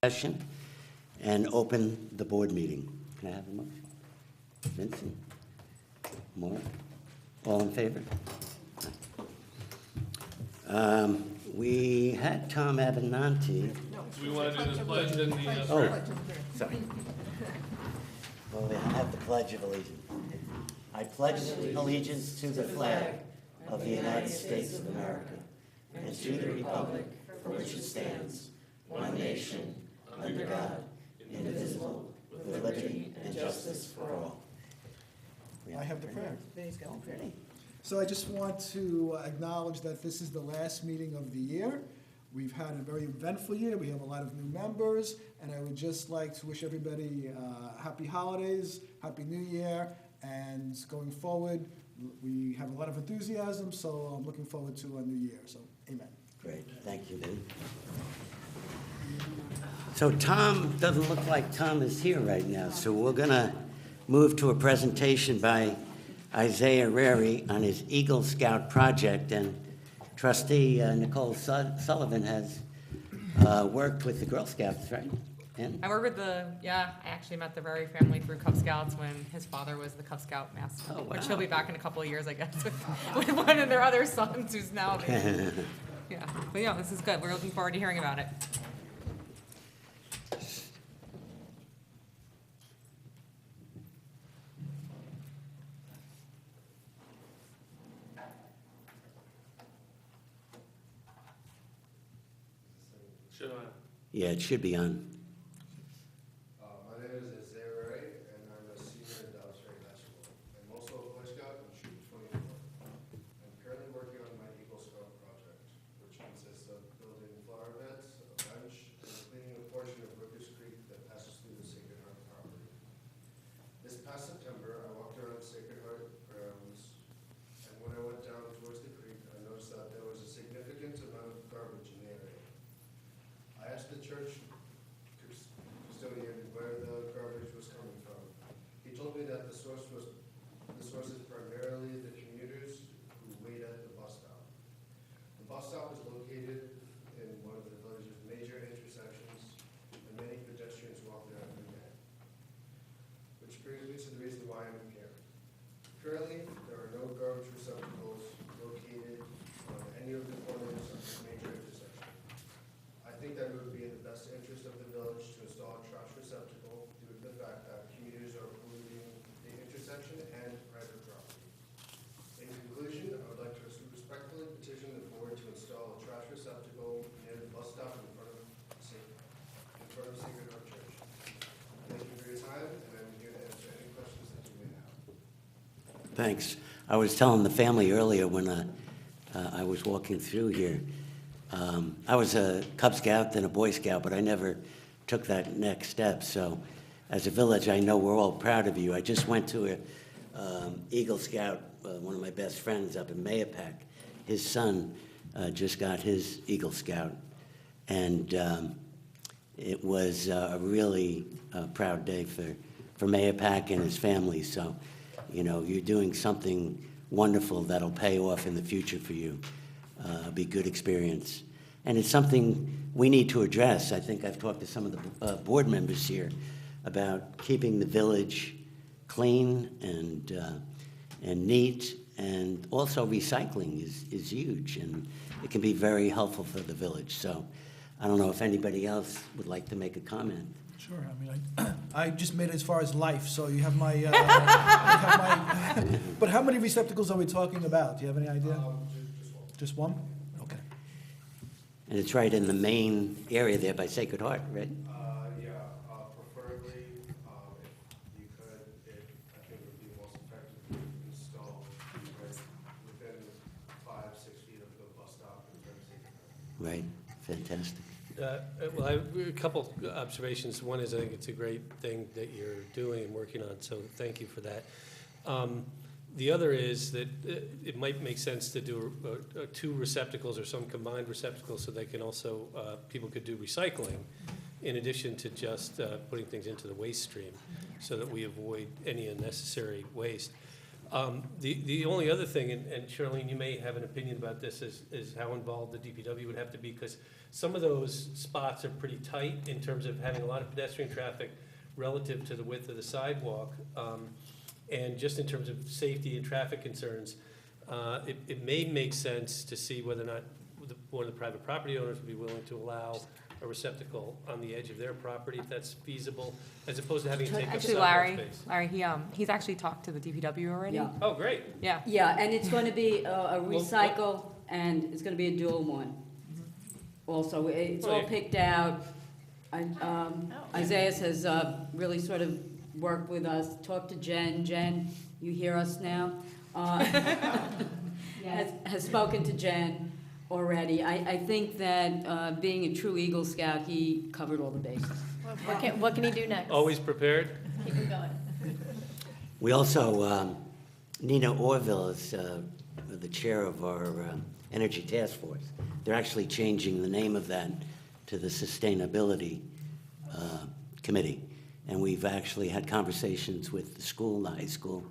session and open the board meeting. Can I have a motion? Vincent? Maura? All in favor? We had Tom Abinanti. Do we want to do this pledge and the... Oh, sorry. Well, we have the Pledge of Allegiance. I pledge allegiance to the flag of the United States of America and to the republic for which it stands, one nation, under God, indivisible, with liberty and justice for all. I have the prayer. Okay. So I just want to acknowledge that this is the last meeting of the year. We've had a very eventful year. We have a lot of new members, and I would just like to wish everybody happy holidays, happy new year, and going forward, we have a lot of enthusiasm, so I'm looking forward to a new year. So, amen. Great, thank you, Lou. So Tom, doesn't look like Tom is here right now, so we're gonna move to a presentation by Isaiah Rerrie on his Eagle Scout project, and Trustee Nicole Sullivan has worked with the Girl Scouts, right? And I work with I actually met the Rerrie family through Cub Scouts when his father was the Cub Scout master, Oh, wow. which he'll be back in a couple of years, I guess, with one of their other sons who's now, yeah. But yeah, this is good. We're looking forward to hearing about it. Should I? yeah, it should be on. My name is Rerrie, and I'm a senior in Dallas High School. I'm also a Boy Scout and Troop 24. I'm currently working on my Eagle Scout project, which consists of building flower beds, a bench, and cleaning a portion of Rooker's Creek that passes through the Sacred Heart property. This past September, I walked around the Sacred Heart grounds, and when I went down towards the creek, I noticed that there was a significant amount of garbage in the area. I asked the church custodian where the garbage was coming from. He told me that the source is primarily the commuters who wait at the bus stop. The bus stop is located in one of the village's major intersections, and many pedestrians walk there every day. Which brings me to the reason why I'm here. Currently, there are no garbage receptacles located on any of the corners of this major intersection. I think that it would be in the best interest of the village to install a trash receptacle due to the fact that commuters are polluting the intersection and private property. In conclusion, I would like to respectfully petition the board to install a trash receptacle near the bus stop in front of Sacred Heart Church. Thank you for your time, and I'm here to answer any questions that you may have. Thanks. I was telling the family earlier when I was walking through here, I was a Cub Scout and a Boy Scout, but I never took that next step. So as a village, I know we're all proud of you. I just went to a Eagle Scout, one of my best friends up in Mayapack. His son just got his Eagle Scout, and it was a really proud day for Mayapack and his family. So, you know, you're doing something wonderful that'll pay off in the future for you. Be good experience. And it's something we need to address. I think I've talked to some of the board members here about keeping the village clean and neat, and also recycling is huge, and it can be very helpful for the village. So I don't know if anybody else would like to make a comment. Sure. I mean, I just made it as far as life, so you have my. But how many receptacles are we talking about? Do you have any idea? Just one. Just one? Okay. And it's right in the main area there by Sacred Heart, right? Preferably, if you could, I think it would be most effective to install within 5-6 feet of the bus stop in front of Sacred Heart. Right, fantastic. Well, I have a couple observations. One is I think it's a great thing that you're doing and working on, so thank you for that. The other is that it might make sense to do two receptacles or some combined receptacles so they can also, people could do recycling in addition to just putting things into the waste stream so that we avoid any unnecessary waste. The only other thing, and Charlene, you may have an opinion about this, is how involved the DPW would have to be, because some of those spots are pretty tight in terms of having a lot of pedestrian traffic relative to the width of the sidewalk. And just in terms of safety and traffic concerns, it may make sense to see whether or not one of the private property owners would be willing to allow a receptacle on the edge of their property, if that's feasible, as opposed to having to take up Actually, sidewalk space. Larry, he's actually talked to the DPW already. Yeah. Oh, great. Yeah. Yeah, and it's going to be a recycle, and it's going to be a dual one. Also, it's all picked out. Isaiah has really sort of worked with us, talked to Jen. Jen, you hear us now? Has spoken to Jen already. I think that being a true Eagle Scout, he covered all the bases. What can he do next? Always prepared? Keep him going. We also, Nina Orville is the chair of our Energy Task Force. They're actually changing the name of that to the Sustainability Committee. And we've actually had conversations with the school, the high school,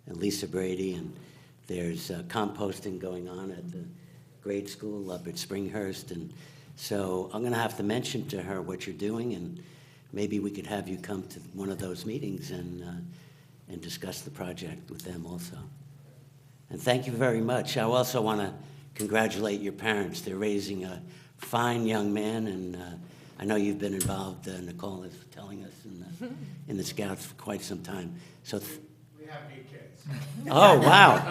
and Lisa Brady, and there's composting going on at the grade school up at Springhurst. And so I'm going to have to mention to her what you're doing, and maybe we could have you come to one of those meetings and discuss the project with them also. And thank you very much. I also want to congratulate your parents. They're raising a fine young man, and I know you've been involved, Nicole is telling us, in the Scouts for quite some time. So We have 8 kids. oh, wow.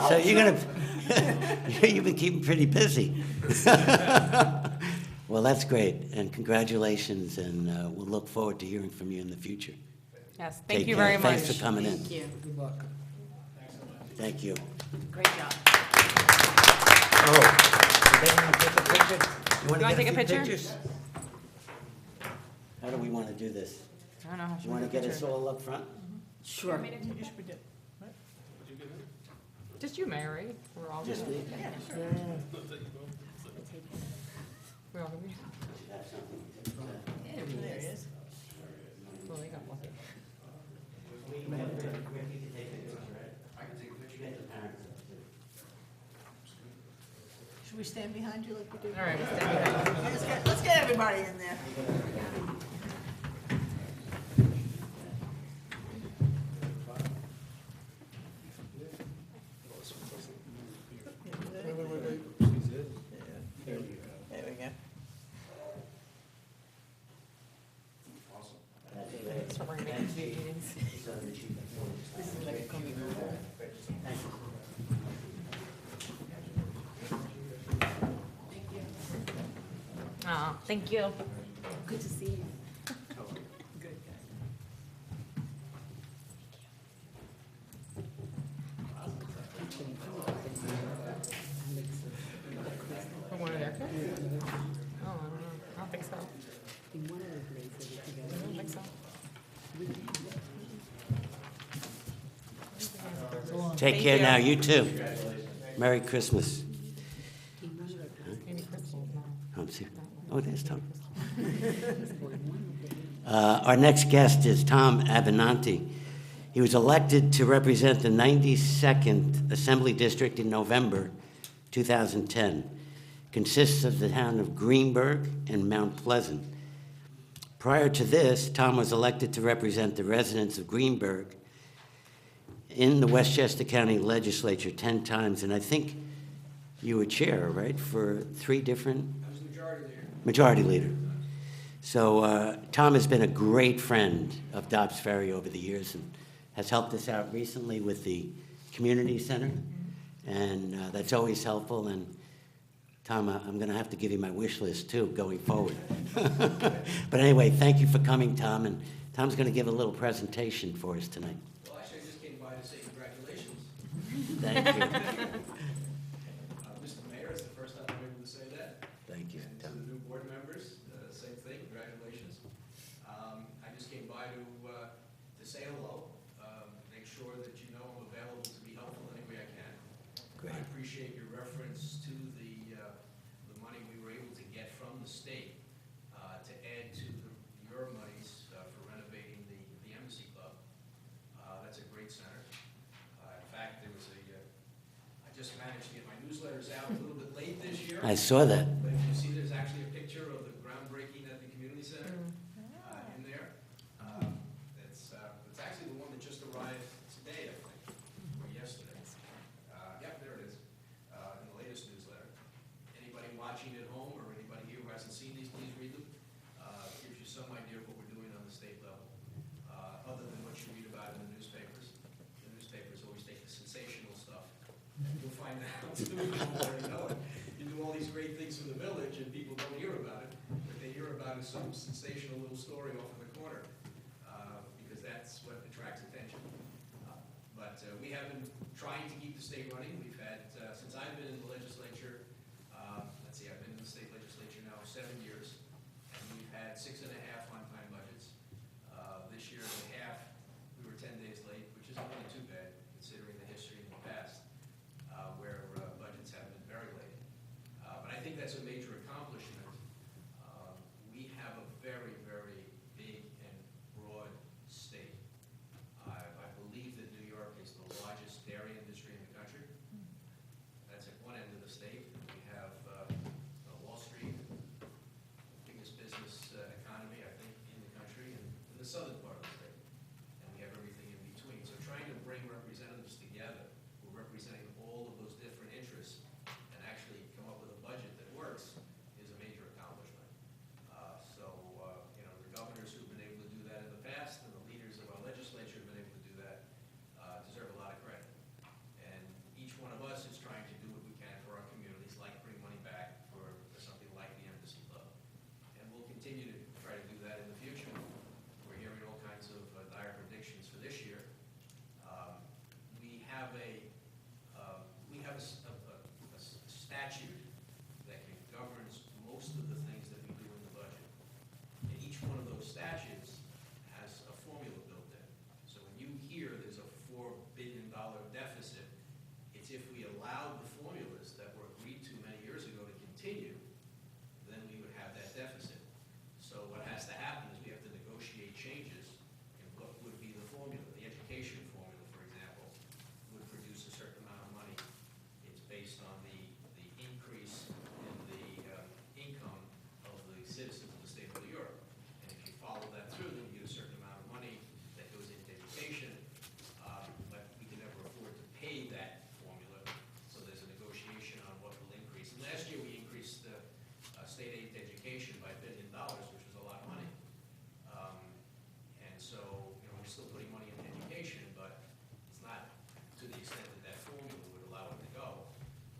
So you're going to, you've been keeping pretty busy. Well, that's great, and congratulations, and we'll look forward to hearing from you in the future. Yes, Take thank you care. very much. Thanks for coming in. Thank you. Good luck. Thank you. Great job. Oh, they want to take a picture? You want You wanna to take a get a few picture? pictures? How do we want to do this? I don't know how You want to get us all up front? Sure. Just you, Mary. We're all Just good. me? We're all good. Well, they got lucky. Should we stand behind you like we did? All right, we'll stand behind you. Let's get everybody in there. There we go. So we're gonna make meetings. Oh, thank you. Good to see you. For one of their kids? Oh, I don't know. I don't think so. I don't think so. Take Thank care you. now, you too. Merry Christmas. Maybe Crystal, no. Oh, see- oh, there's Tom. Our next guest is Tom Abinanti. He was elected to represent the 92nd Assembly District in November 2010. Consists of the town of Greenberg and Mount Pleasant. Prior to this, Tom was elected to represent the residents of Greenberg in the Westchester County Legislature 10 times, and I think you were chair, right, for 3 different? I was majority leader. Majority leader. So Tom has been a great friend of Dobbs Ferry over the years and has helped us out recently with the community center, and that's always helpful. And Tom, I'm going to have to give you my wish list too going forward. But anyway, thank you for coming, Tom, and Tom's going to give a little presentation for us tonight. Well, actually, I just came by to say congratulations. Thank you. Mr. Mayor, it's the first time I'm able to say that. Thank you, And to Tom. the new board members, same thing, congratulations. I just came by to say hello, make sure that you know I'm available to be helpful any way I can. Great. I appreciate your reference to the money we were able to get from the state to add to your monies for renovating the Embassy Club. That's a great center. I saw that. But if you see, there's actually a picture of the groundbreaking at the community center in there. It's actually the one that just arrived today, I think, or yesterday. Yep, there it is, in the latest newsletter. Anybody watching at home or anybody here who hasn't seen these, please read them. Gives you some idea of what we're doing on the state level, other than what you read about in the newspapers. The newspapers always take the sensational stuff. And you'll find out, too, you don't already know it. You do all these great things for the village and people don't hear about it. What they hear about is some sensational little story off in the corner, because that's what attracts attention. But we have been trying to keep the state running. We've had, since I've been in the legislature, let's see, I've been in the state legislature now 7 years, and we've had 6.5 on-time budgets. This year and a half, we were 10 days late, which isn't really too bad considering the history in the past, where budgets have been very late. But I think that's a major accomplishment. We have a very, very big and broad state. I believe that New York is the largest dairy industry in the country. That's at one end of the state. We have Wall Street, biggest business economy, I think, in the country, and in the southern part of the state. And we have everything in between. So trying to bring representatives together who are representing all of those different interests and actually come up with a budget that works is a major accomplishment. The governors who've been able to do that in the past and the leaders of our legislature have been able to do that deserve a lot of credit. And each one of us is trying to do what we can for our communities, like bring money back for something like the Embassy Club. And we'll continue to try to do that in the future. We're hearing all kinds of dire predictions for this year. We have a statute that governs most of the things that we do in the budget. And each one of those statutes has a formula built in. So when you hear there's a $4 billion deficit, it's if we allowed the formulas that were agreed to many years ago to continue, then we would have that deficit. So what has to happen is we have to negotiate changes in what would be the formula. The education formula, for example, would produce a certain amount of money. It's based on the increase in the income of the citizens of the state of New York. And if you follow that through, then you get a certain amount of money that goes into education, but we can never afford to pay that formula, so there's a negotiation on what will increase. And last year, we increased state aid to education by $1 billion, which was a lot of money. And so, we're still putting money into education, but it's not to the extent that that formula would allow it to go.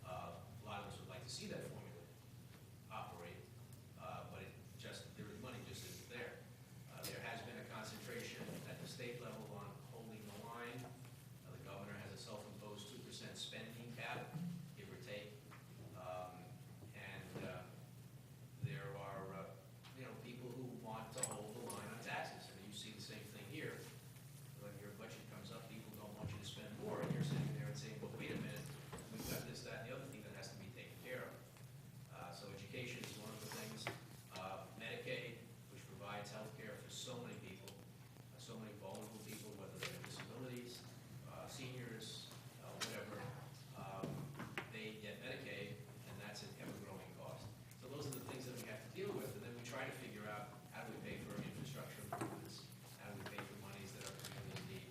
A lot of us would like to see that formula operate, but money just isn't there. There has been a concentration at the state level on holding the line. The governor has a self-imposed 2% spending cap, give or take. There are, people who want to hold the line on taxes. And you see the same thing here. When your budget comes up, people don't want you to spend more, and you're sitting there and saying, well, wait a minute, we've got this, that, and the other thing that has to be taken care of. So education is one of the things. Medicaid, which provides health care for so many people, so many vulnerable people, whether they have disabilities, seniors, whatever, they get Medicaid, and that's an ever-growing cost. So those are the things that we have to deal with, and then we try to figure out how do we pay for infrastructure improvements, how do we pay for monies that our communities need,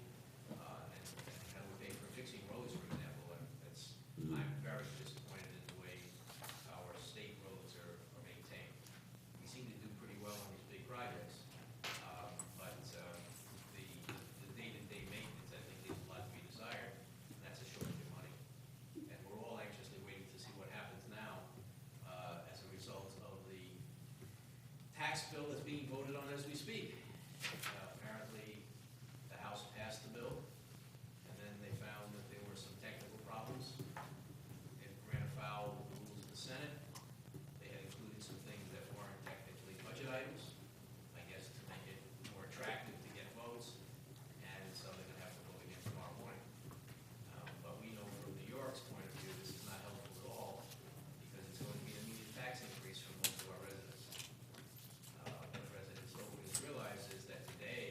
and how do we pay for fixing roads, for example. I'm very disappointed in the way our state roads are maintained. We seem to do pretty well on these big projects, but the day-to-day maintenance, I think, leaves a lot to be desired, and that's a shortage of money. And we're all anxiously waiting to see what happens now as a result of the tax bill that's being voted on as we speak. Apparently, the House passed the bill, and then they found that there were some technical problems. It ran afoul of the rules of the Senate. They had included some things that weren't technically budget items, I guess to make it more attractive to get votes, and so they're going to have to vote again tomorrow morning. But we know from New York's point of view, this is not helpful at all, because it's going to be an immediate tax increase for most of our residents. What residents don't always realize is that today,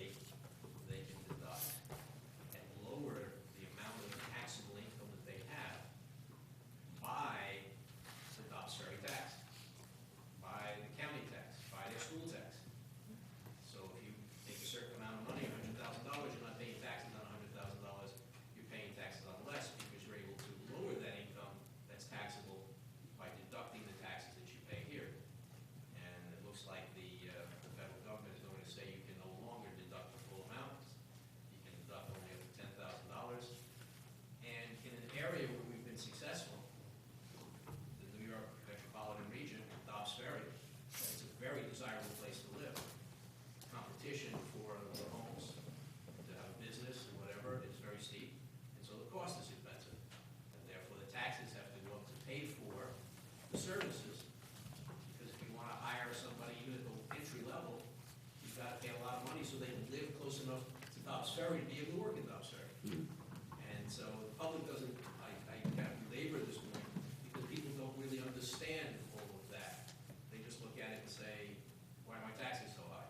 close enough to Dobbs Ferry to be able to work in Dobbs Ferry. And so the public doesn't, I kind of belabor this point, because people don't really understand all of that. They just look at it and say, why are my taxes so high?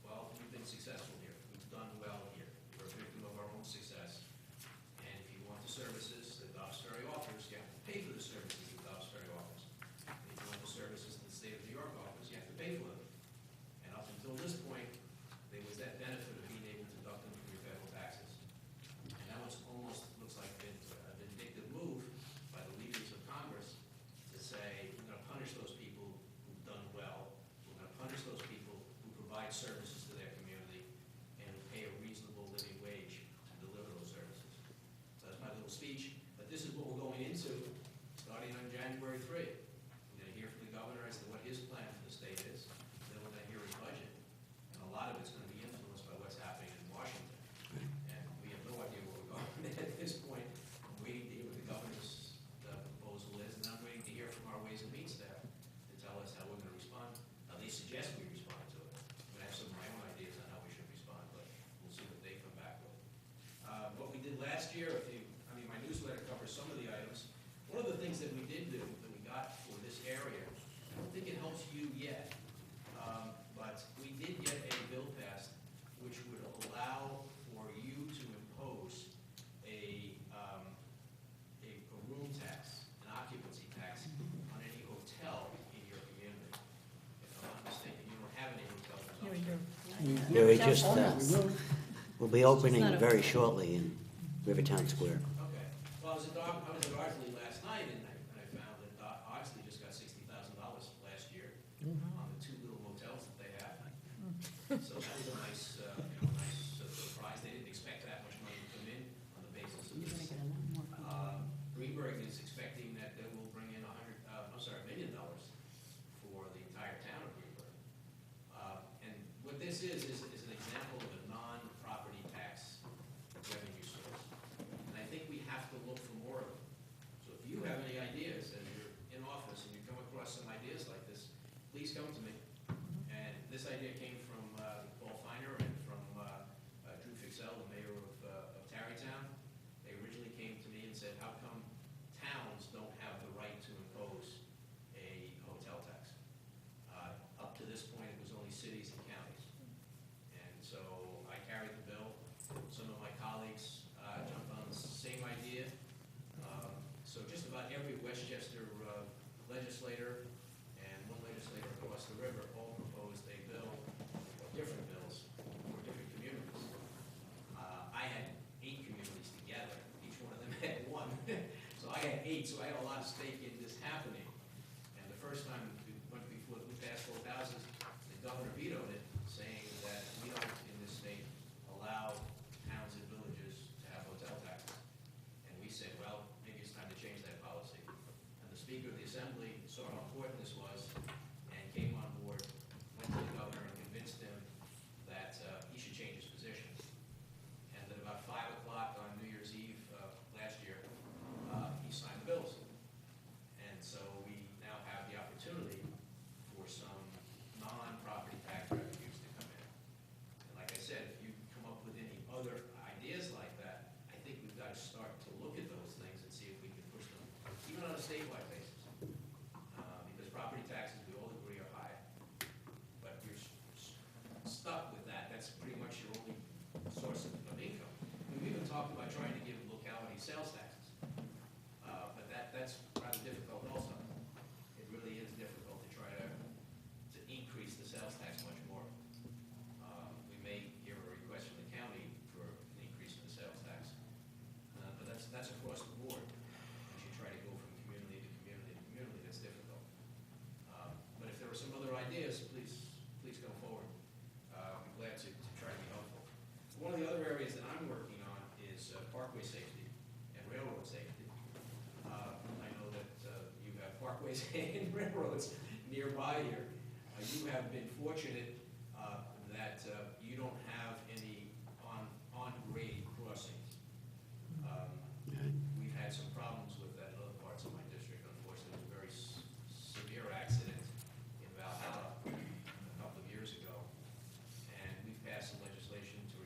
Well, we've been successful here. We've done well here. We're a victim of our own success. And if you want the services that Dobbs Ferry offers, you have to pay for the services that Dobbs Ferry offers. If you want the services that the state of New York offers, you have to pay for them. And up until this point, there was that benefit of being able to deduct them from your federal taxes. And that was almost, looks like a vindictive move by the leaders of Congress to say, we're gonna punish those people who've done well. We're gonna punish those people who provide services to their community and who pay a reasonable living wage to deliver those services. So that's my little speech, but this is what we're going into, starting on January 3. We're gonna hear from the governor as to what his plan for the state is, then we're gonna hear his budget. And a lot of it's gonna be influenced by what's happening in Washington. And we have no idea where we're going at this point. I'm waiting to hear what the governor's proposal is, and I'm waiting to hear from our Ways and Means staff to tell us how we're gonna respond. Now, they suggest we respond to it. I have some of my own ideas on how we should respond, but we'll see what they come back with. What we did last year, my newsletter covers some of the items. One of the things that we did do, that we got for this area, I don't think it helps you yet, but we did get a bill passed which would allow for you to impose a room tax, an occupancy tax on any hotel in your community. If I'm not mistaken, you don't have any hotels in Upstate. Yeah, we just, we'll be opening It's not a- very shortly in Rivertown Square. Okay. Well, I was at Ardsley last night, and I found that Ardsley just got $60,000 last year on the 2 little motels that they have. So that was a nice surprise. They didn't expect that much money to come in on the basis of this. Greenberg is expecting that they will bring in $1 million for the entire town of Greenberg. And what this is an example of a non-property tax revenue source. And I think we have to look for more of them. So if you have any ideas, as you're in office and you come across some ideas like this, please come to me. And this idea came from Paul Feiner and from Drew Fixell, the mayor of Tarrytown. They originally came to me and said, how come towns don't have the right to impose a hotel tax? Up to this point, it was only cities and counties. And so I carried the bill. Some of my colleagues jumped on the same idea. So just about every Westchester legislator and one legislator across the river all proposed a bill, or different bills, for different communities. I had 8 communities together. Each one of them had 1. So I had 8, so I had a lot of stake in this happening. And the first time we went before we passed both houses, the governor vetoed it, saying that we don't, in this state, allow towns and villages to have hotel taxes. And we said, well, maybe it's time to change that policy. And the Speaker of the Assembly saw how important this was and came on board, went to the governor and convinced him that he should change his position. And at about 5 o'clock on New Year's Eve last year, he signed the bills. And so we now have the opportunity for some non-property tax revenues to come in. And like I said, if you come up with any other ideas like that, I think we've got to start to look at those things and see if we can push them, even on a statewide basis. Because property taxes, we all agree, are high. But you're stuck with that. That's pretty much your only source of income. We've even talked about trying to give locality sales taxes. But that's rather difficult also. It really is difficult to try to increase the sales tax much more. We may hear a request from the county for an increase in the sales tax. But that's across the board. As you try to go from community to community to community, that's difficult. But if there are some other ideas, please come forward. I'll be glad to try to be helpful. One of the other areas that I'm working on is parkway safety and railroad safety. I know that you have parkways and railroads nearby here. You have been fortunate that you don't have any on-grade crossings. We've had some problems with that in other parts of my district. Unfortunately, it was a very severe accident in Valhalla a couple of years ago. And we've passed some legislation to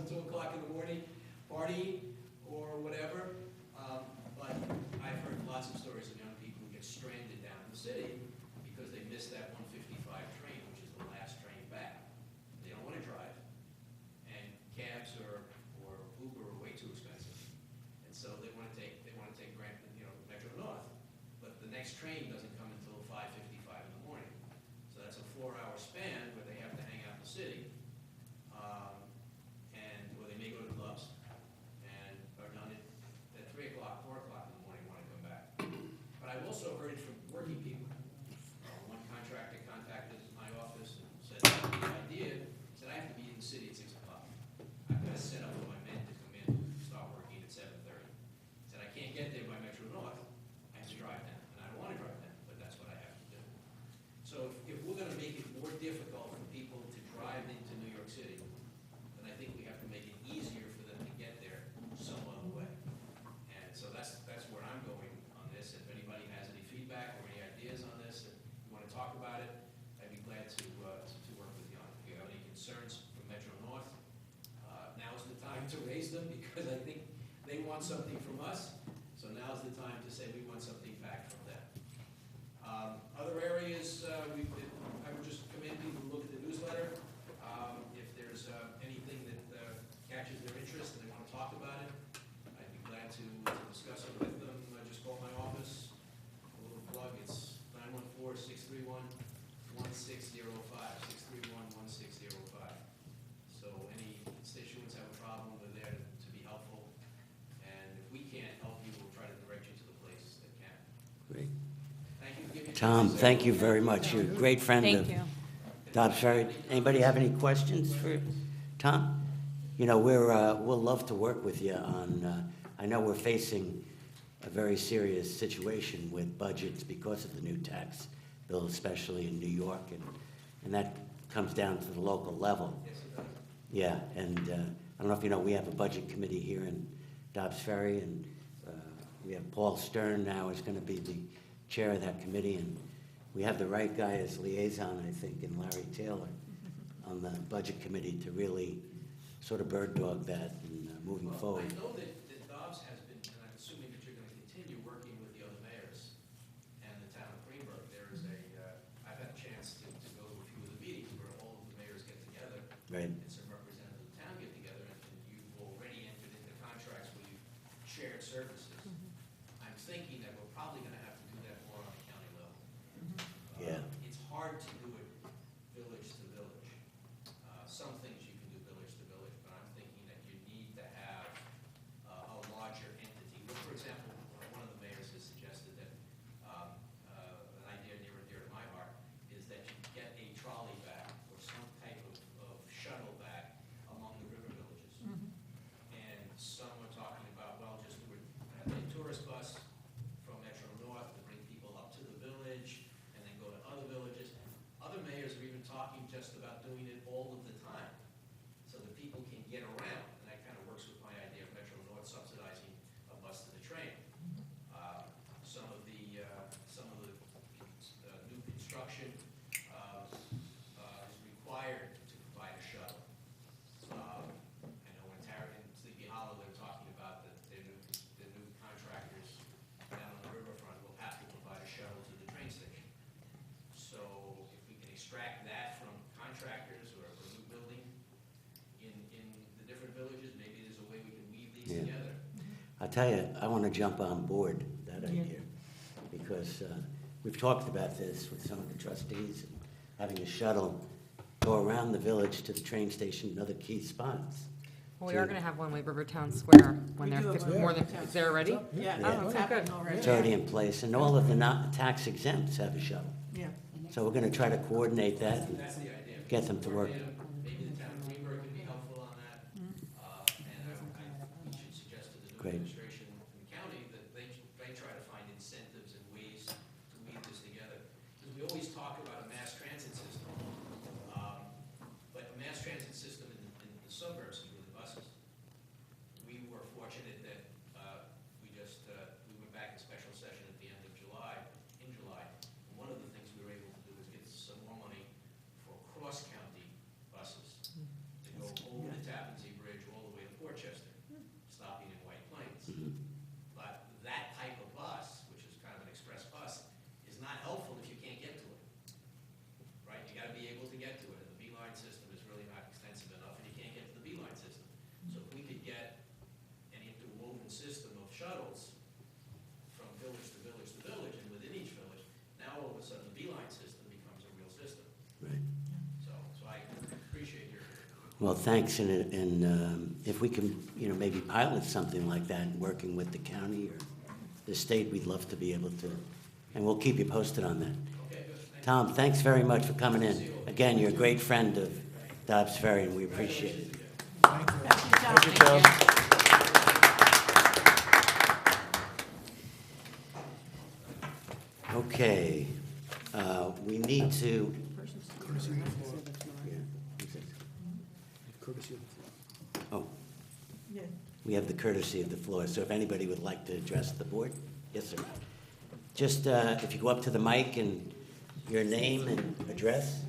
till 2 o'clock in the morning, partying or whatever. But I've heard lots of stories of young people who get stranded down in the city because they missed that 1:55 train, which is the last train back. They don't want to drive, and cabs or Uber are way too expensive. And so they want to take Metro North, but the next train doesn't come until 5:55 in the morning. So that's a 4-hour span where they have to hang out in the city, or they may go to clubs and are done at 3 o'clock, 4 o'clock in the morning, want to come back. But I've also heard it from working people. One contractor contacted my office and said, I have the idea, said I have to be in the city at 6 o'clock. I've got to set up for my men to come in and start working at 7:30. Said I can't get there by Metro North, I have to drive down, and I don't want to drive down, but that's what I have to do. So if we're going to make it more difficult for people to drive into New York City, then I think we have to make it easier for them to get there some other way. And so that's where I'm going on this. If anybody has any feedback or any ideas on this, and you want to talk about it, I'd be glad to work with you on it. If you have any concerns from Metro North, now's the time to raise them, because I think they want something from us. So now's the time to say we want something back from them. Other areas, I would just commend people to look at the newsletter. If there's anything that catches their interest and they want to talk about it, I'd be glad to discuss it with them. Just call my office. A little plug, it's 914-631-1605, 631-1605. So any constituents have a problem, we're there to be helpful. And if we can't help you, we'll try to direct you to the places that can. Great. Thank you for giving me Tom, time to say thank you very much. You're a great friend Thank of you. Dobbs Ferry. Anybody have any questions for Tom? You know, we'll love to work with you on, I know we're facing a very serious situation with budgets because of the new tax bill, especially in New York, and that comes down to the local level. Yes, it does. Yeah, and I don't know if you know, we have a budget committee here in Dobbs Ferry, and we have Paul Stern now is going to be the chair of that committee, and we have the right guy as liaison, I think, in Larry Taylor on the budget committee to really sort of bird dog that and moving Well, forward. I know that Dobbs has been, and I'm assuming that you're going to continue working with the other mayors and the town of Greenberg. There is I've had a chance to go to a few of the meetings where all of the mayors get together Right. and some representatives of the town get together, and you've already entered into contracts where you've shared services. I'm thinking that we're probably going to have to do that more on the county level. Yeah. It's hard to do it village to village. Some things you can do village to village, but I'm thinking that you need to have a larger entity. For example, one of the mayors has suggested that an idea near and dear to my heart is that you get a trolley back or some type of shuttle back among the river villages. And some are talking about, well, just do a tourist bus from Metro North to bring people up to the village and then go to other villages. Other mayors are even talking just about doing it all of the time so that people can get around. And that kind of works with my idea of Metro North subsidizing a bus to the train. Some of the new construction is required to provide a shuttle. I know in Sleepy Hollow, they're talking about that their new contractors down on the riverfront will have to provide a shuttle to the train station. So if we can extract that from contractors or a new building in the different villages, maybe there's a way we can weave these Yeah. together. I'll tell you, I want to jump on board that idea, because we've talked about this with some of the trustees, and having a shuttle go around the village to the train station and other key spots. Well, we are gonna have one way Rivertown Square when We they're do have more than, is there already? Yeah, Yeah. it's Okay, happening good. already. It's already in place, and all of the not tax exempts have a shuttle. Yeah. So we're going to try to coordinate that and That's the idea. get them to work. Maybe the town of Greenberg can be helpful on that. And we should suggest to the new Great. administration in the county that they try to find incentives and ways to weave this together. Because we always talk about a mass transit system, but a mass transit system in the suburbs is really buses. We were fortunate that we went back to special session at the end of July, in July. And one of the things we were able to do is get some more money for cross-county buses to go over the Tappan Zee Bridge, all Well, thanks, and if we can, maybe pilot something like that, working with the county or the state, we'd love to be able to, and we'll keep you posted on that. Tom, thanks very much for coming in. Again, you're a great friend of Dobbs Ferry, and we appreciate it. Thank you, Tom. Okay, we need to. Oh, we have the courtesy of the floor, so if anybody would like to address the board? Yes, sir. Just if you go up to the mic and your name and address.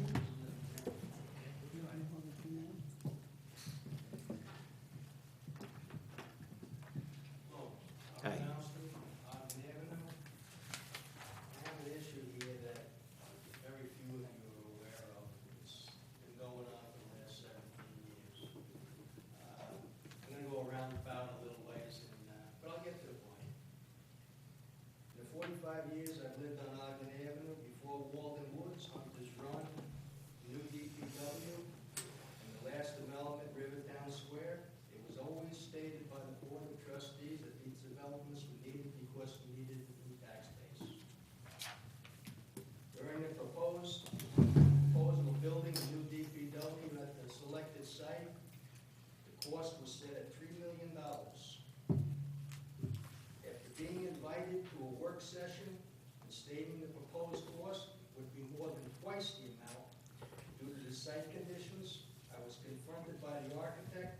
Hi. I have an issue here that very few of you are aware of. It's been going on for the last 17 years. I'm going to go around about a little ways, but I'll get to the point. In the 45 years I've lived on Ogden Avenue, before Walden Woods, Hunter's Run, New DPW, and the last development, Rivertown Square, it was always stated by the Board of Trustees that these developments were needed because we needed a new tax base. During the proposal of building a new DPW at the selected site, the cost was set at $3 million. After being invited to a work session and stating the proposed cost would be more than twice the amount due to the site conditions, I was confronted by the architect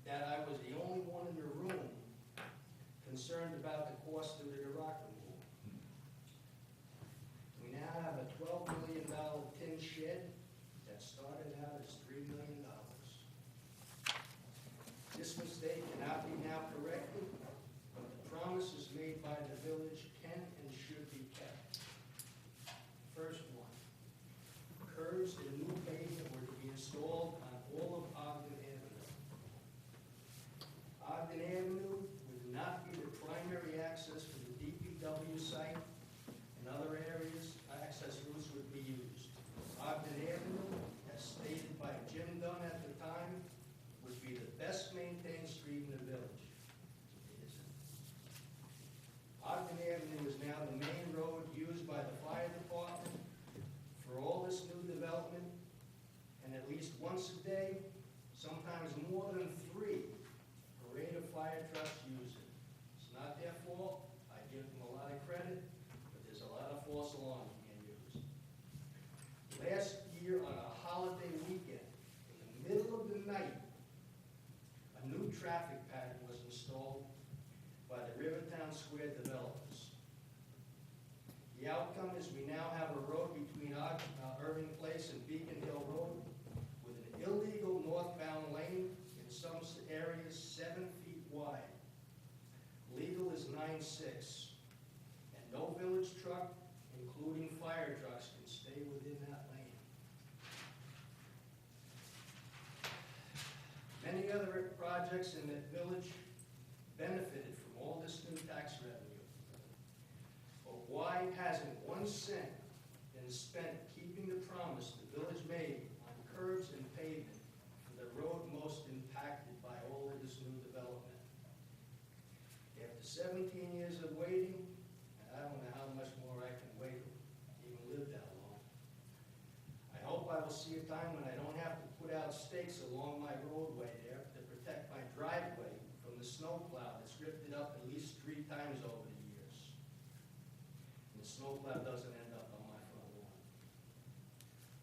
that I was the only one in the room concerned about the cost due to the rock removal. We now have a $12 million tin shed that started out as $3 million. This mistake cannot be now corrected, but the promises made by the village can and should be kept. First one, curbs and new pavement were to be installed on all of Ogden Avenue. Ogden Avenue would not be the primary access for the DPW site, and other areas, access routes would be used. Ogden Avenue, as stated by Jim Dunn at the time, would be the best maintained street in the village. It isn't. Ogden Avenue is now the main road used by the fire department for all this new development, and at least once a day, sometimes more than 3, parade of fire trucks use it. It's not their fault. I give them a lot of credit, but there's a lot of false alarms being used. Last year on a holiday weekend, in the middle of the night, a new traffic pattern was installed by the Rivertown Square developers. The outcome is we now have a road between Irving Place and Beacon Hill Road with an illegal northbound lane, in some areas 7 feet wide. Legal is 9.6, and no village truck, including fire trucks, can stay within that lane. Many other projects in the village benefited from all this new tax revenue. But why hasn't 1 cent been spent keeping the promise the village made on curbs and pavement for the road most impacted by all of this new development? After 17 years of waiting, and I don't know how much more I can wait, even live that long, I hope I will see a time when I don't have to put out stakes along my roadway there to protect my driveway from the snowplow that's ripped it up at least 3 times over the years. And the snowplow doesn't end up on my front lawn.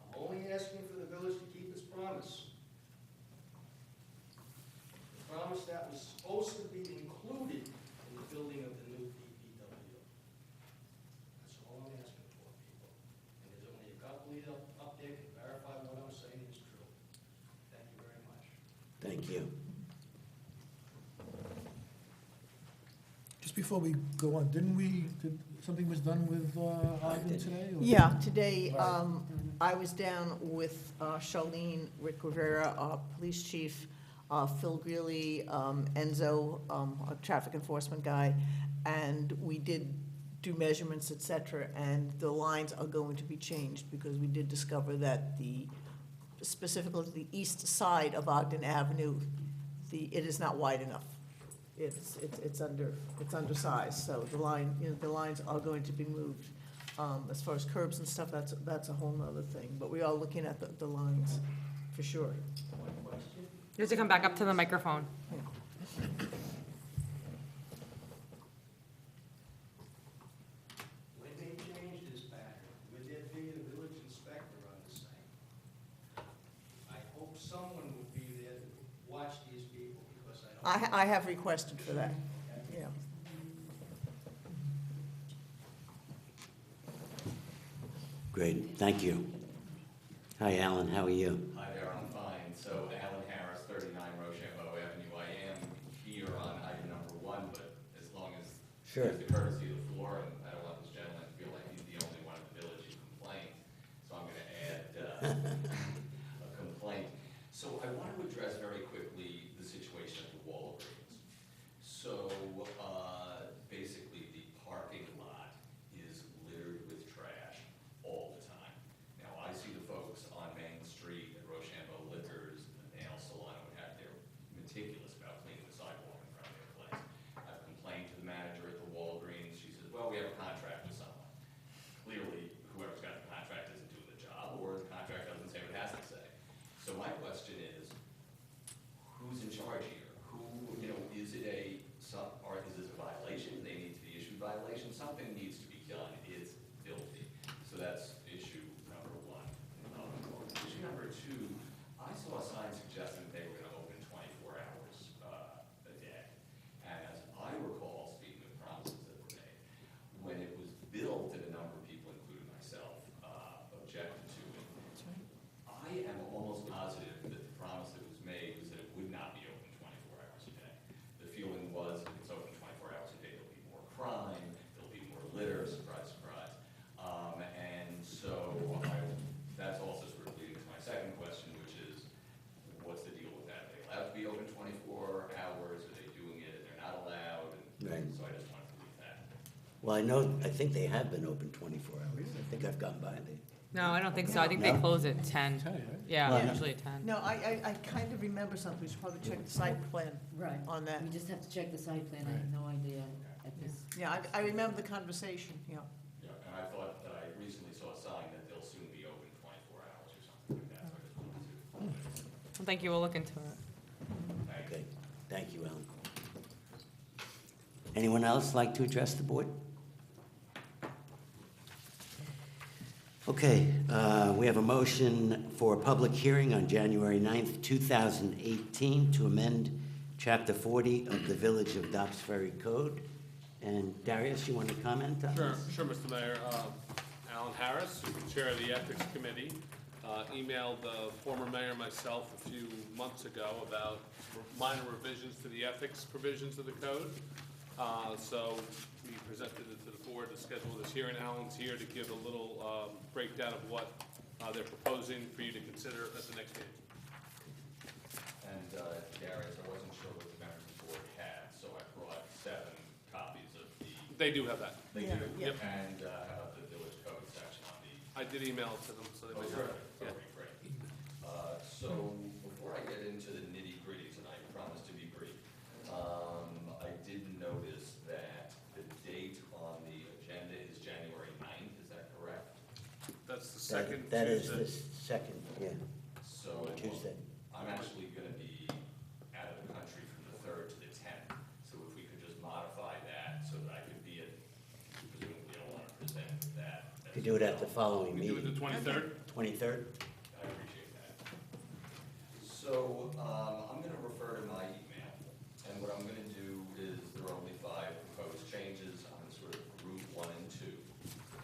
I'm only asking for the village to keep its promise. The promise that was supposed to be included in the building of the new DPW. That's all I'm asking for, people. And there's only a couple up there to verify what I'm saying is true. Thank you very much. Thank you. Just before we go on, something was done with Ogden today? or- Yeah, today, I was down with Charlene, Rick Rivera, our police chief, Phil Greeley, Enzo, our traffic enforcement guy, and we did do measurements, et cetera, and the lines are going to be changed because we did discover that the specifically the east side of Ogden Avenue, it is not wide enough. It's undersized, so the lines are going to be moved. As far as curbs and stuff, that's a whole nother thing, but we are looking at the lines, for sure. You have to come back up to the microphone. When they change this pattern, would there be a village inspector on the site? I hope someone will be there to watch these people, because I don't. I have requested for that, yeah. Great, thank you. Hi, Alan, how are you? Hi there, I'm fine. So Alan Harris, 39 Rochambeau Avenue. I am here on item number 1, but as long as there's the courtesy of the floor, and I don't want this gentleman to feel like he's the only one in the village who complains, so I'm going to add a complaint. So I want to address very quickly the situation at the Walgreens. So basically, the parking lot is littered with trash all the time. Now, I see the folks on Main Street at Rochambeau Liquors, the nail salon, what have, they're meticulous about cleaning the sidewalk in front of their place. I've complained to the manager at the Walgreens. She says, well, we have a contract with someone. Clearly, whoever's got the contract isn't doing the job, or the contract doesn't say what it has to say. So my question is, who's in charge here? Is it is this a violation? They need to be issued violations. Something needs to be done. It's filthy. So that's issue number 1. Issue number 2, I saw a sign suggesting they were going to open 24 hours a day. And as I recall, speaking of promises that were made, when it was built, and a number of people, including myself, objected to it. I am almost positive that the promise that was made was that it would not be open 24 hours a day. The feeling was if it's open 24 hours a day, there'll be more crime, there'll be more litter, surprise, surprise. And so that's also sort of leading to my second question, which is, what's the deal with that? Are they allowed to be open 24 hours? Are they doing it? They're not allowed? And Right. so I just wanted to leave that. Well, I think they have been open 24 hours. I think I've gone by there. No, I don't think so. I think they No? close at 10. Yeah, Well, usually at 10. No, I kind of remember something, we should probably check the site plan Right. on that. We just have to check the site plan, I have no idea at this. Yeah, I remember the conversation, yeah. Yeah, and I thought that I recently saw a sign that they'll soon be open 24 hours or something like that, so I just wanted to. Well, thank you, we'll look into it. Okay, thank you, Alan. Anyone else like to address the board? Okay, we have a motion for a public hearing on January 9th, 2018 to amend Chapter 40 of the Village of Dobbs Ferry Code. And Darius, you want to comment on this? Sure, Mr. Mayor. Alan Harris, Chair of the Ethics Committee, emailed the former mayor and myself a few months ago about minor revisions to the ethics provisions of the code. So we presented it to the board to schedule this hearing. Alan's here to give a little breakdown of what they're proposing for you to consider at the next meeting. And Darius, I wasn't sure what the members of the board had, so I brought 7 copies of the. They do have that. They Yeah, do? yep. And how about the village code section on the? I did email it to them, so they Oh, might sure. have it. Yeah. Okay, great. So before I get into the nitty-gritties, and I promise to be brief, I did notice that the date on the agenda is January 9th, is that correct? That's the second That is Tuesday. the second, yeah, So Tuesday. I'm actually going to be out of the country from the 3rd to the 10th, so if we could just modify that so that I could be at, presumably I don't want to present that. Could do it at the following We do it the meeting, 23rd? 23rd? I appreciate that. So, I'm gonna refer to my email, and what I'm gonna do is, there are only 5 proposed changes, I'm gonna sort of group 1 and 2,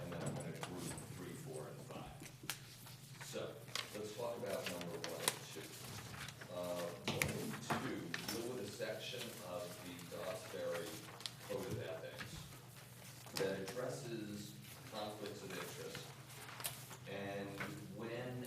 and then I'm gonna group 3, 4, and 5. So, let's talk about number 1 and 2. 1 and 2 deal with a section of the Dobbs Ferry Code of Ethics that addresses conflicts of interest. And when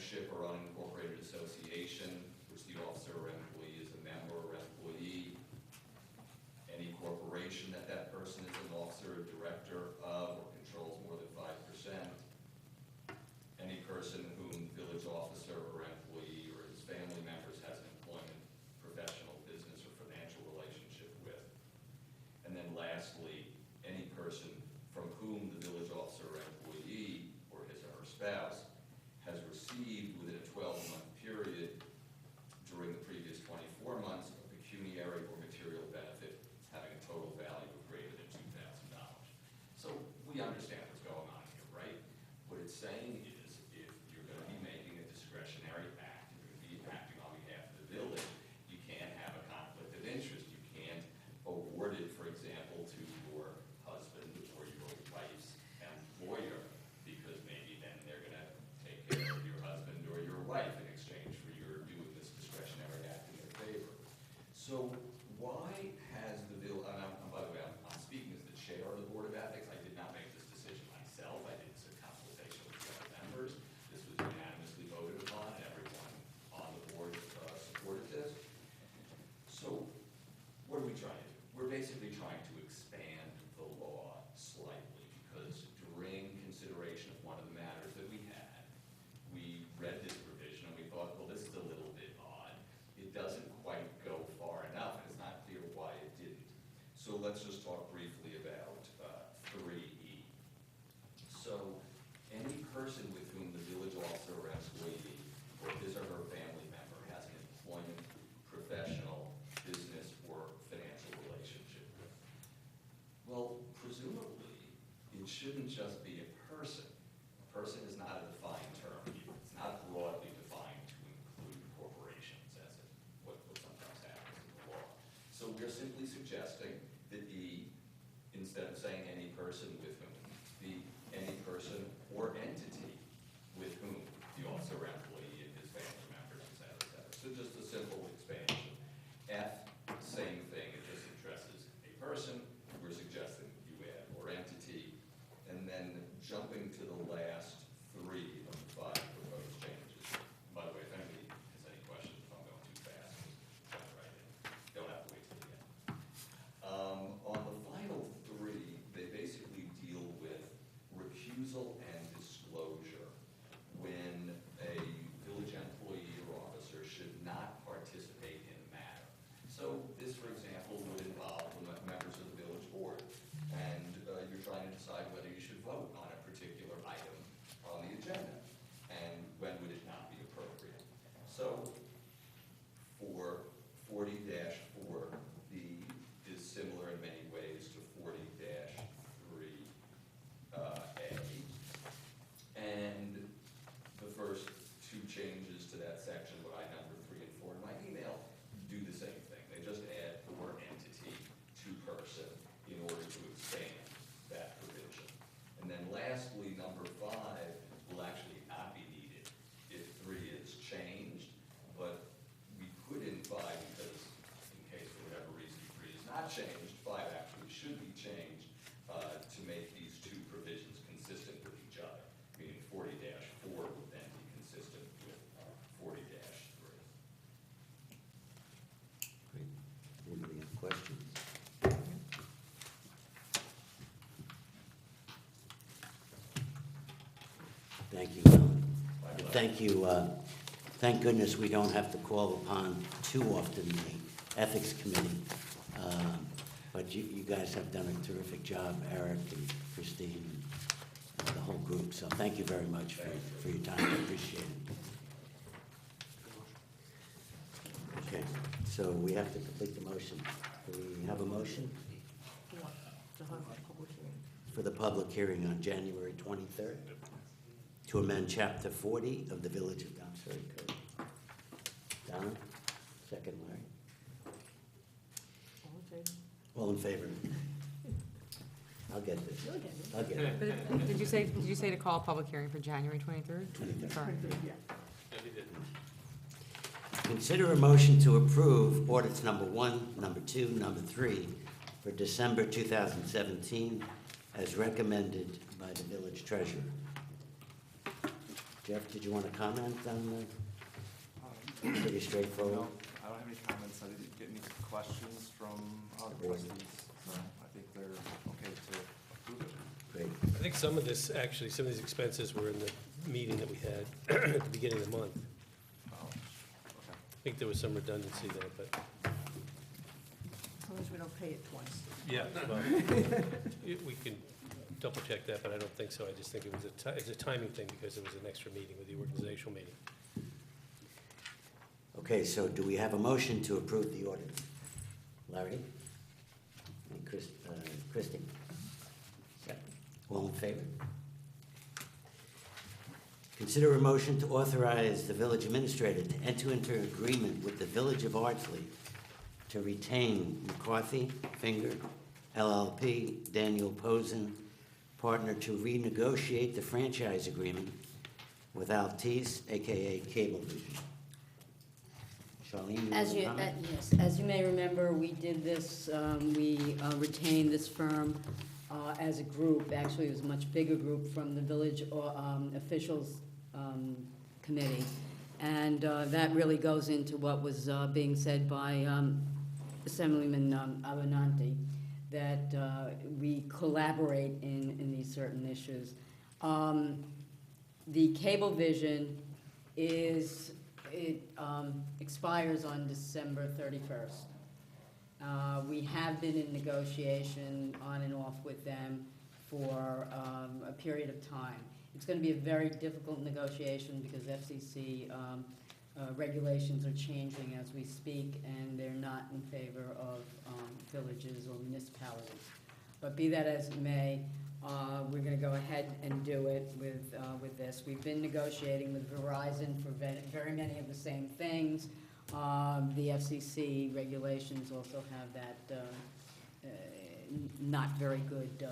partnership or unincorporated association, which the officer or employee is a member or employee, any corporation that that person is an officer or director of or controls more than 5%, any person whom village officer or employee or his family members has an employment, professional, business, or financial relationship with. And then lastly, any person from whom the village officer or employee or his or her spouse has received within a 12-month period during the previous 24 months a pecuniary or material benefit having a total value of greater than $2,000. So we understand what's going on here, right? What it's saying is if you're going to be making a discretionary act, you're going to be acting on behalf of the village, you can't have a conflict of interest. You can't award it, for example, to your husband or your wife's employer, because maybe then they're going to take care of your husband or your wife in exchange for your doing this discretionary act in their favor. So why has the bill, and by the way, I'm speaking as the chair of the Board of Ethics. I did not make this decision myself. I did this in consultation with the other members. This was unanimously voted upon, and everyone on the board supported this. So what are we trying to do? We're basically trying to expand the law slightly, because during consideration of one of the matters that we had, we read this provision and we thought, well, this is a little bit odd. It doesn't quite go far enough, and it's not clear why it didn't. So let's just talk briefly about 3E. So any person with whom the village officer or employee or his or her family member has an employment, professional, business, or financial relationship with. Well, presumably, it shouldn't just be a person. A person is not a defined term here. It's not broadly defined to include corporations, as it what sometimes happens in the law. So we're simply suggesting that instead of saying any person with whom, be any person or entity with whom the officer or employee and his family members, et cetera, et cetera. So just a simple expansion. F, same thing, it just addresses a person. We're suggesting you add or entity. And then jumping to the last 3 of the 5 proposed changes. By the way, if anybody has any questions, if I'm going too fast, just jump right in. Don't have to wait till the end. On the final 3, they basically deal with recusal and disclosure when a village employee or officer should not participate in a matter. So this, for example, would involve the members of the village board, and you're trying to decide whether you should vote on a particular item on the agenda, and when would it not be appropriate. So for 40-4B is similar in many ways to 40-3A. And the first 2 changes to that section, what I number 3 and 4 in my email, do the same thing. They just add or entity to person in order to expand that provision. And then lastly, number 5 will actually not be needed if 3 is changed, but we could in 5, because in case for whatever reason 3 is not changed, 5 actually should be changed to make these 2 provisions consistent with each other, meaning 40-4 would then be consistent with 40-3. Great. Anybody have questions? Thank you, Alan. Thank you. Thank goodness we don't have to call upon too often the Ethics Committee. But you guys have done a terrific job, Eric and Christine, and the whole group. So thank you very much for your time. I appreciate it. Okay, so we have to complete the motion. Do we have a motion for the public hearing on January 23rd to amend Chapter 40 of the Village of Dobbsbury Code? Donna? Second, Larry? All in favor? I'll get this. I'll get it. But did you say to call a public hearing for January 23rd? 23rd. Sorry. Yeah, he did. Consider a motion to approve audits number 1, number 2, number 3 for December 2017 as recommended by the village treasurer. Jeff, did you want to comment on the, pretty straightforward? No, I don't have any comments. I didn't get any questions from the trustees, so I think they're okay to approve it. Great. I think some of this, actually, some of these expenses were in the meeting that we had at the beginning of the month. Oh, okay. I think there was some redundancy there, but, As long as we don't pay it twice. yeah, well, we can double check that, but I don't think so. I just think it was it's a timing thing because it was an extra meeting with the organizational meeting. Okay, so do we have a motion to approve the audit? Larry? And Christie? Second. All in favor? Consider a motion to authorize the village administrator to enter into agreement with the Village of Ardsley to retain McCarthy, Finger, LLP, Daniel Posen, partner to renegotiate the franchise agreement with Altice, AKA Cablevision. Charlene, As you you, want to comment? yes, as you may remember, we did this, we retained this firm as a group. Actually, it was a much bigger group from the village officials committee. And that really goes into what was being said by Assemblyman Abinanti, that we collaborate in these certain issues. The Cablevision is, it expires on December 31st. We have been in negotiation on and off with them for a period of time. It's going to be a very difficult negotiation because FCC regulations are changing as we speak, and they're not in favor of villages or municipalities. But be that as it may, we're going to go ahead and do it with this. We've been negotiating with Verizon for very many of the same things. The FCC regulations also have that not very good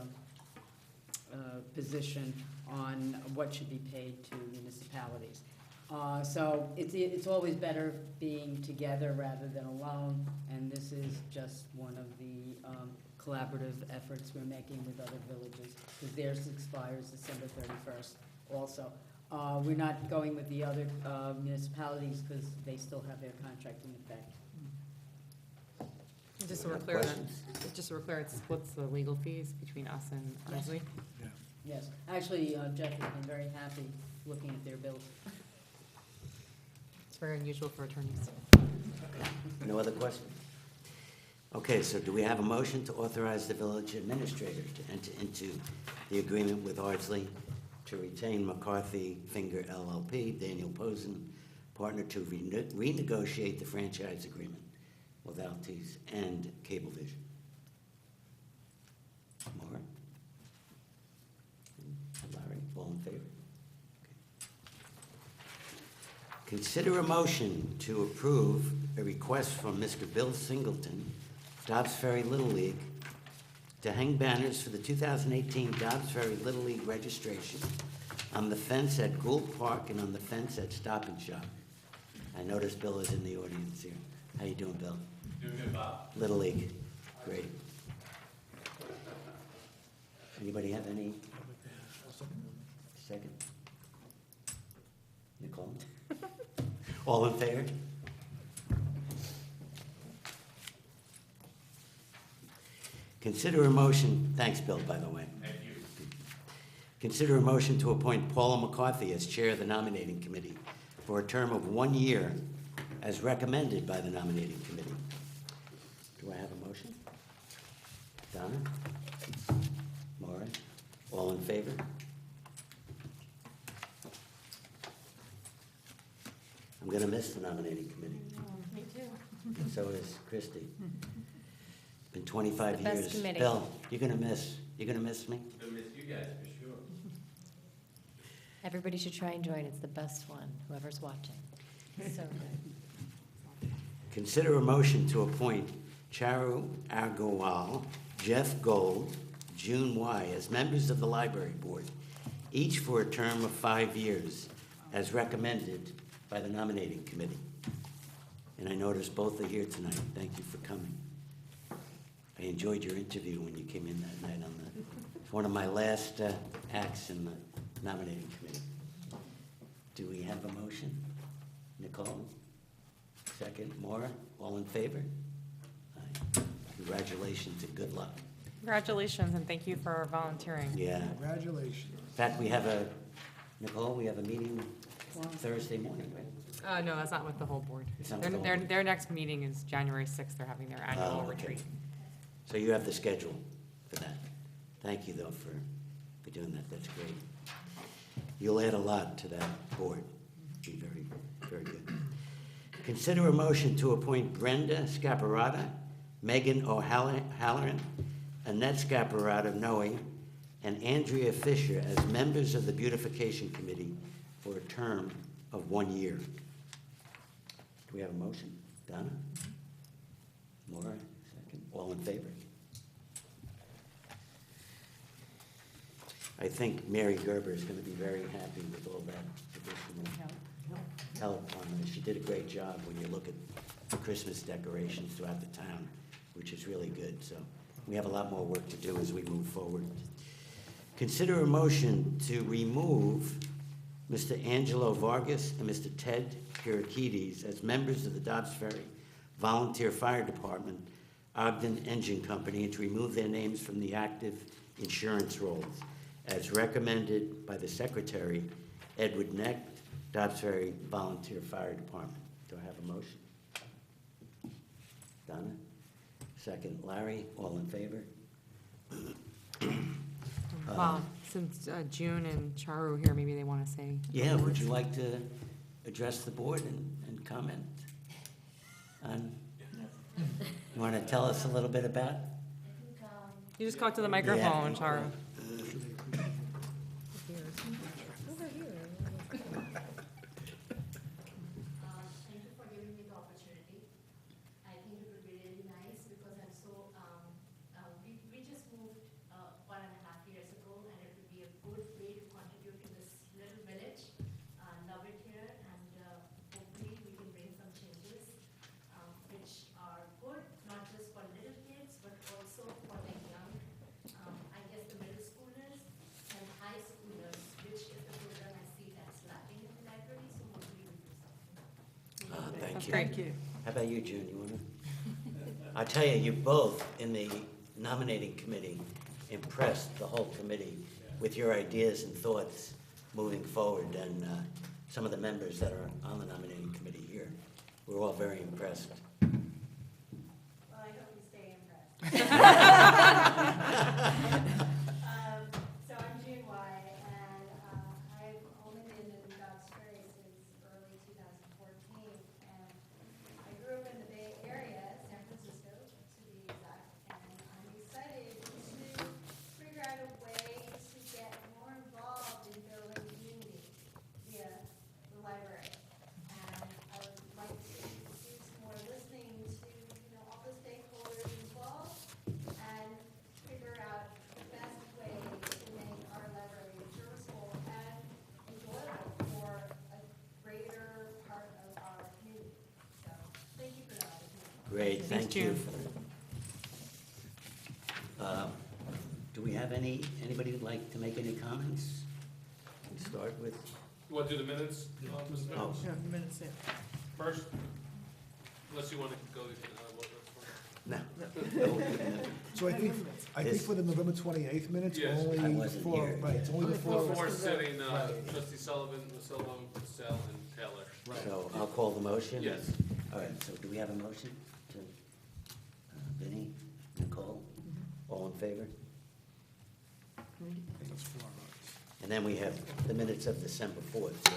position on what should be paid to municipalities. So it's always better being together rather than alone, and this is just one of the collaborative efforts we're making with other villages, because theirs expires December 31st also. We're not going with the other municipalities because they still have their contract in effect. Just so we're clear, it splits the legal fees between us and Ardsley. Yes, actually, Jeff has been very happy looking at their bills. It's very unusual for attorneys. No other questions? Okay, so do we have a motion to authorize the village administrator to enter into the agreement with Ardsley to retain McCarthy, Finger LLP, Daniel Posen, partner to renegotiate the franchise agreement with Altice and Cablevision? Maura? Larry, all in favor? Okay. Consider a motion to approve a request from Mr. Bill Singleton, Dobbs Ferry Little League, to hang banners for the 2018 Dobbs Ferry Little League registration on the fence at Gould Park and on the fence at Stop and Shop. I notice Bill is in the audience here. How you doing, Bill? Doing good, Bob. Little League, great. Anybody have any? Second? Nicole? All in favor? Consider a motion, thanks, Bill, by the way. Thank you. Consider a motion to appoint Paula McCarthy as Chair of the Nominating Committee for a term of 1 year as recommended by the Nominating Committee. Do I have a motion? Donna? Maura? All in favor? I'm going to miss the Nominating Committee. Me too. And so is Christie. It's been 25 It's the best years. committee. Bill, you're going to miss me? Gonna miss you guys, for sure. Everybody should try and join. It's the best one, whoever's watching. So good. Consider a motion to appoint Charu Agarwal, Jeff Gold, June Y. as members of the Library Board, each for a term of 5 years, as recommended by the Nominating Committee. And I noticed both are here tonight. Thank you for coming. I enjoyed your interview when you came in that night on it's one of my last acts in the Nominating Committee. Do we have a motion? Nicole? Second, Maura? All in favor? Aye. Congratulations and good luck. Congratulations, and thank you for volunteering. Yeah. Congratulations. In fact, we have Nicole, we have a meeting Thursday morning, right? No, that's not with the whole board. It's not with the whole board. Their next meeting is January 6th. They're having their annual Oh, okay. retreat. So you have the schedule for that. Thank you, though, for doing that. That's great. You'll add a lot to that board. Be very, very good. Consider a motion to appoint Brenda Scaparata, Megan O'Halloran, Annette Scaparata Noe, and Andrea Fisher as members of the Beautification Committee for a term of 1 year. Do we have a motion? Donna? Maura, second. All in favor? I think Mary Gerber is going to be very happy with all that additional help on this. She did a great job when you look at the Christmas decorations throughout the town, which is really good. So we have a lot more work to do as we move forward. Consider a motion to remove Mr. Angelo Vargas and Mr. Ted Kirakides as members of the Dobbs Ferry Volunteer Fire Department, Ogden Engine Company, and to remove their names from the active insurance rolls, as recommended by the Secretary, Edward Neck, Dobbs Ferry Volunteer Fire Department. Do I have a motion? Donna? Second, Larry, all in favor? Well, since June and Charu here, maybe they want to say. Yeah, would you like to address the board and comment on? You want to tell us a little bit about? You just talk to the microphone, Charu. Thank you for giving me the opportunity. I think it would be really nice because I'm so, we just moved 1.5 years ago, and it would be a good way to contribute to this little village. Love it here, and hopefully we can bring some changes which are good, not just for little kids, but also for the young, I guess the middle schoolers and high schoolers, which is the program I see that's lacking in the library, so hopefully we do something. Thank you. Thank you. How about you, June? You want to? I'll tell you, you both in the nominating committee impressed the whole committee with your ideas and thoughts moving forward, and some of the members that are on the nominating committee here, we're all very impressed. Well, I hope you stay impressed. So I'm June White, and I've only been in Dobbs Ferry since early 2014, and I grew up in the Bay Area, San Francisco, to be exact, and I'm excited to figure out a way to get more involved in building community via the library. And I would like to do some more listening to, all the stakeholders involved and figure out the best way to make our library serviceable and enjoyable for a greater part of our community. So, thank you for that opportunity. Great, Thanks, thank you June. for that. Do we have anybody who'd like to make any comments? We start with, You want to do the minutes? Mr. oh, Minutes? First? Unless you want to go, no. So I think This- for the November 28th minutes, Yes. only I wasn't for, here. right, it's only before before. sitting, Right. trustee Sullivan, Masillo, Cassell, and Taylor. So I'll call the motion? Yes. All right, so do we have a motion to, Vinnie, Nicole, all in favor? And then we have the minutes of December 4th, so.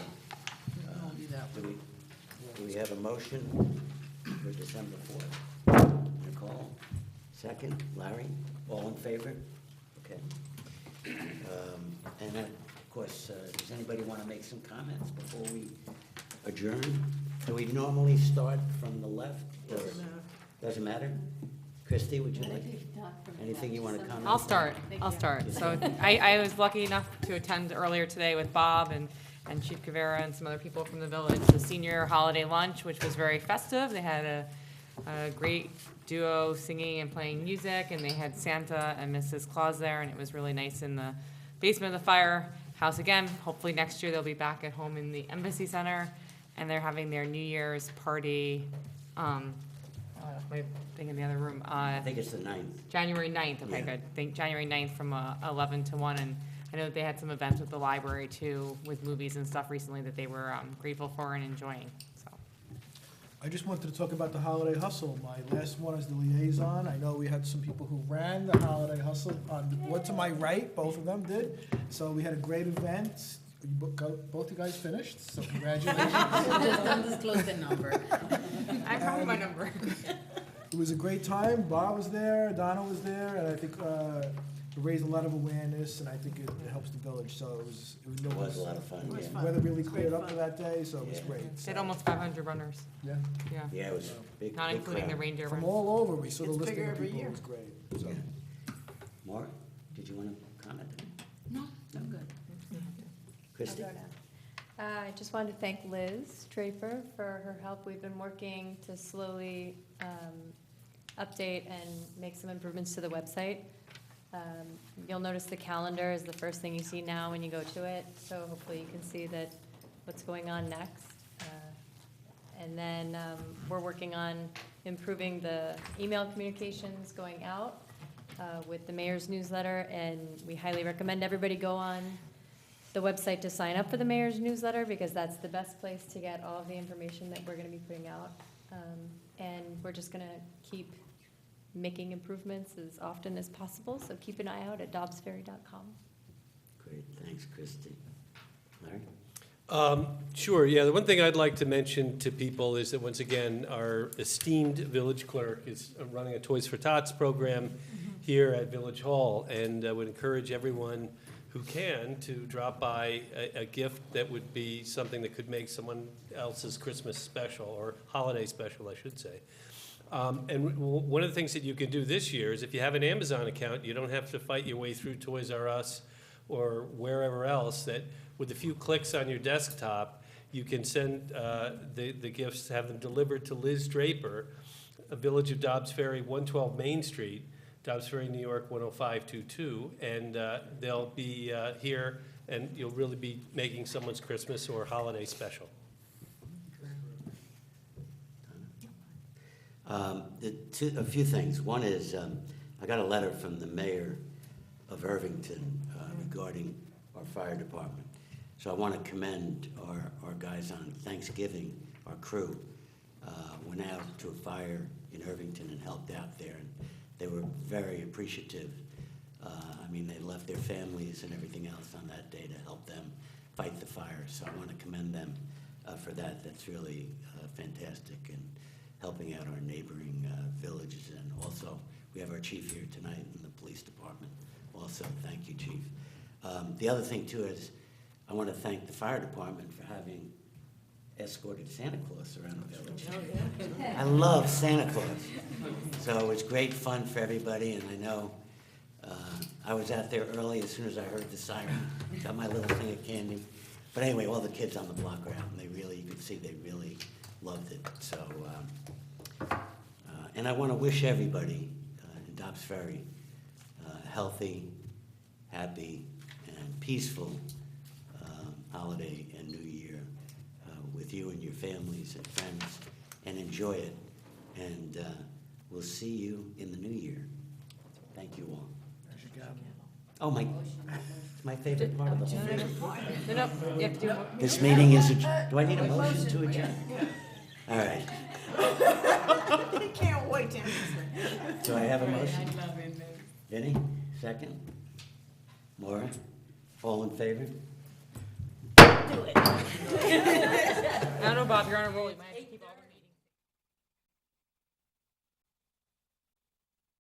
Do we have a motion for December 4th? Nicole, second, Larry, all in favor? Okay. And then, of course, does anybody want to make some comments before we adjourn? Do we normally start from the left? Doesn't matter? Christie, would you like, anything you want to comment? I'll start. So I was lucky enough to attend earlier today with Bob and Chief Cavera and some other people from the village, the senior holiday lunch, which was very festive. They had a great duo singing and playing music, and they had Santa and Mrs. Claus there, and it was really nice in the basement of the firehouse house again. Hopefully next year they'll be back at home in the Embassy Center, and they're having their New Year's party, my thing in the other room, I think it's the 9th. January 9th, okay, Yeah. good. Think January 9th from 11 to 1, and I know that they had some events with the library too, with movies and stuff recently that they were grateful for and enjoying, so. I just wanted to talk about the holiday hustle. My last one as the liaison. I know we had some people who ran the holiday hustle on the board to my right, both of them did. So we had a great event. Both you guys finished, so congratulations. Just undisclosed the number. I found my number. It was a great time. Bob was there, Donna was there, and I think it raised a lot of awareness, and I think it helps the village. So it was It was a lot of fun, was yeah. fun. Weather really Great cleared up fun. for that day, so it was Yeah. great. They had almost 500 runners, Yeah. yeah, Yeah, it was a big, not big including the crowd. reindeer From run. all over, we saw the It's listing bigger of every people. It year. was great. So. Yeah. Maura, did you want to comment? No, I'm good. Christie? I just wanted to thank Liz Draper for her help. We've been working to slowly update and make some improvements to the website. You'll notice the calendar is the first thing you see now when you go to it, so hopefully you can see that what's going on next. And then we're working on improving the email communications going out with the mayor's newsletter, and we highly recommend everybody go on the website to sign up for the mayor's newsletter, because that's the best place to get all of the information that we're gonna be putting out. And we're just gonna keep making improvements as often as possible, so keep an eye out at dobbsferry.com. Great, thanks, Christie. Larry? Sure, yeah, the one thing I'd like to mention to people is that, once again, our esteemed village clerk is running a Toys for Tots program here at Village Hall, and I would encourage everyone who can to drop by a gift that would be something that could make someone else's Christmas special, or holiday special, I should say. And one of the things that you can do this year is, if you have an Amazon account, you don't have to fight your way through Toys R Us or wherever else, that with a few clicks on your desktop, you can send the gifts, have them delivered to Liz Draper, a Village of Dobbs Ferry, 112 Main Street, Dobbs Ferry, New York, 10522, and they'll be here, and you'll really be making someone's Christmas or holiday special. A few things. One is, I got a letter from the mayor of Irvington regarding our fire department. So I want to commend our guys on Thanksgiving, our crew. Went out to a fire in Irvington and helped out there, and they were very appreciative. I mean, they left their families and everything else on that day to help them fight the fire. So I want to commend them for that. That's really fantastic, and helping out our neighboring villages. And also, we have our chief here tonight in the police department. Also, thank you, chief. The other thing too is, I want to thank the fire department for having escorted Santa Claus around the village. I love Santa Claus. So it was great fun for everybody, and I know I was out there early as soon as I heard the siren, got my little thing of candy. But anyway, all the kids on the block were out, and you could see they really loved it. So, and I want to wish everybody in Dobbs Ferry healthy, happy, and peaceful holiday and New Year with you and your families and friends, and enjoy it. And we'll see you in the new year. Thank you all. Oh, it's my favorite part of the whole thing. No, you have to do. This meeting is, do I need a motion to adjourn? All right. He can't wait to. Do I have a motion? Vinnie, second? Maura? All in favor? Do it. I don't know, Bob, you're on a roll, you might have to keep all.